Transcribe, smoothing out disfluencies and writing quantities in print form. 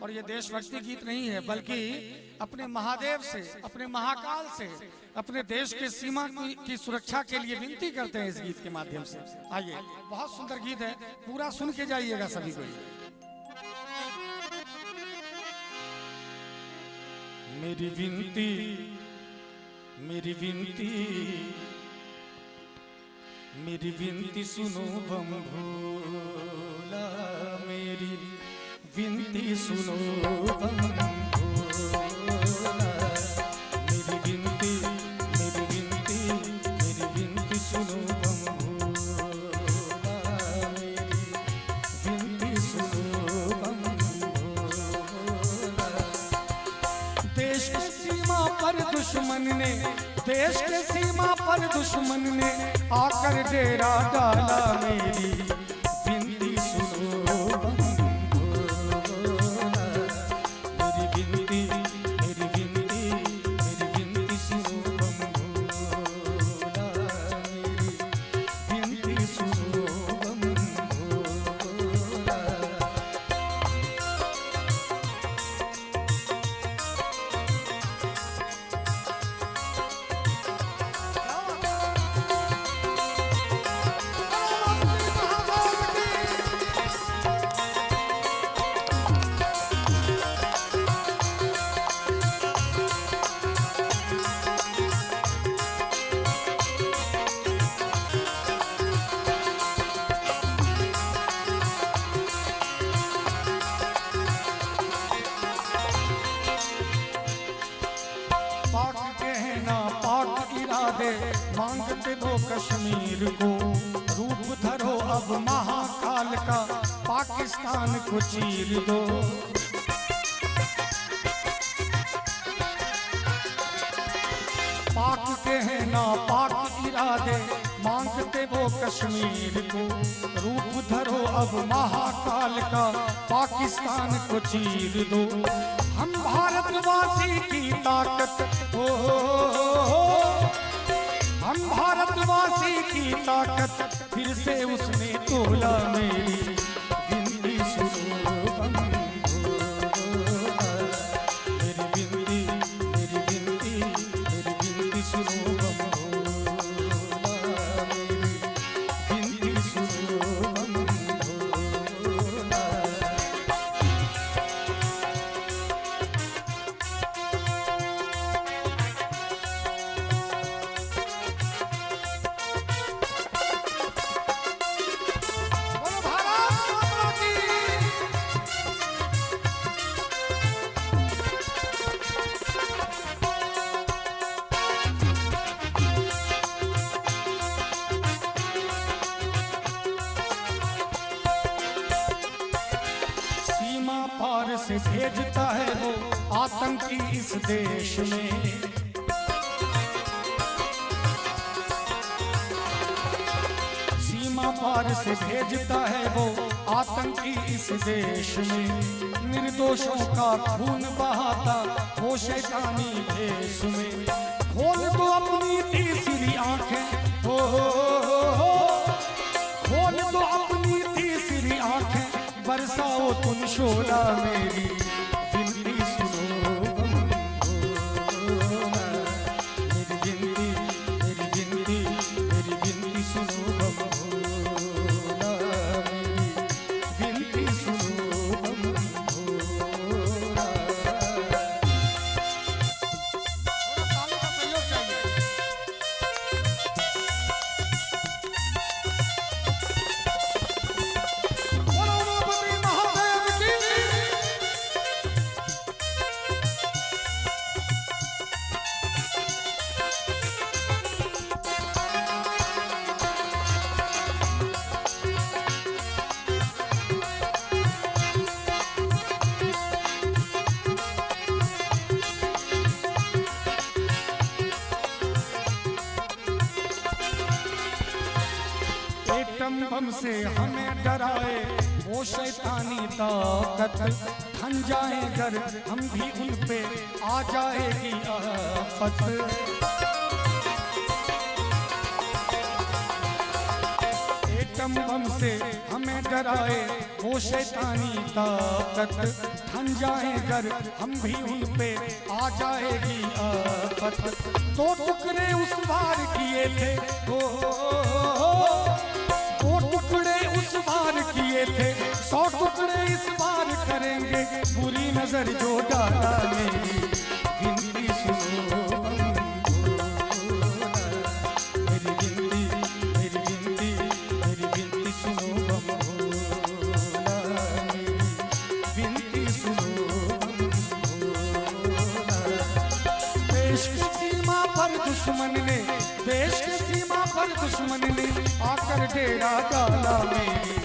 और ये देशभक्ति गीत नहीं है, बल्कि अपने महादेव से, अपने महाकाल से, अपने देश के सीमा की सुरक्षा के लिए विनती करते हैं इस गीत के माध्यम से। आइए, बहुत सुंदर गीत है, पूरा सुन के जाइएगा सभी को। मेरी विनती, मेरी विनती, मेरी विनती सुनो बम भोला, मेरी विनती सुनो बम भोला, मेरी विनती, मेरी विनती, मेरी विनती सुनो बम भोला, मेरी विनती सुनो बम भोला। देश की सीमा पर दुश्मन ने, देश के सीमा पर दुश्मन ने आकर डेरा डाला, मेरी विनती सुनो बम भोला, मेरी विनती, मेरी विनती, मेरी विनती सुनो बम भोला, मेरी विनती सुनो बम भोला। मांगते वो कश्मीर को, रूप धरो अब महाकाल का, पाकिस्तान को चीर दो। पाक के हैं ना पाक इरादे, मांगते वो कश्मीर को, रूप धरो अब महाकाल का, पाकिस्तान को चीर दो। हम भारतवासी की ताकत हो, हम भारतवासी की ताकत फिर से उसने तोला, मेरी विनती सुनो बम भोला, मेरी विनती, मेरी विनती, मेरी विनती सुनो बम भोला, मेरी विनती सुनो बम भोला। से भेजता है वो आतंकी इस देश में, सीमा पार से भेजता है वो आतंकी इस देश में, निर्दोषों का खून बहाता वो शैतानी भेष में। खोल दो अपनी तीसरी आंखें, हो खोल दो अपनी तीसरी आंखें, बरसाओ तुम शोला, मेरी विनती सुनो बम भोला, मेरी विनती, मेरी विनती, मेरी विनती सुनो बम भोला, मेरी विनती सुनो बम भोला। बम से हमें डराए वो शैतानी ताकत, थन जाए घर हम भी उन पे आ जाएगी आफत। एटम बम बम से हमें डराए वो शैतानी ताकत, ठन जाए गर हम भी उन पे आ जाएगी आफत। तो टुकड़े उस बार किए थे वो टुकड़े उस बार किए थे, 100 टुकड़े इस बार करेंगे। बुरी नजर जो डाला मेरी गिनती सुनो मेरी गिनती, मेरी गिनती, मेरी गिनती सुनो बम भोला, मेरी गिनती सुनो बम भोला। देश की सीमा पर दुश्मन ने, देश की सीमा पर दुश्मन ने आकर डेरा डाला मेरी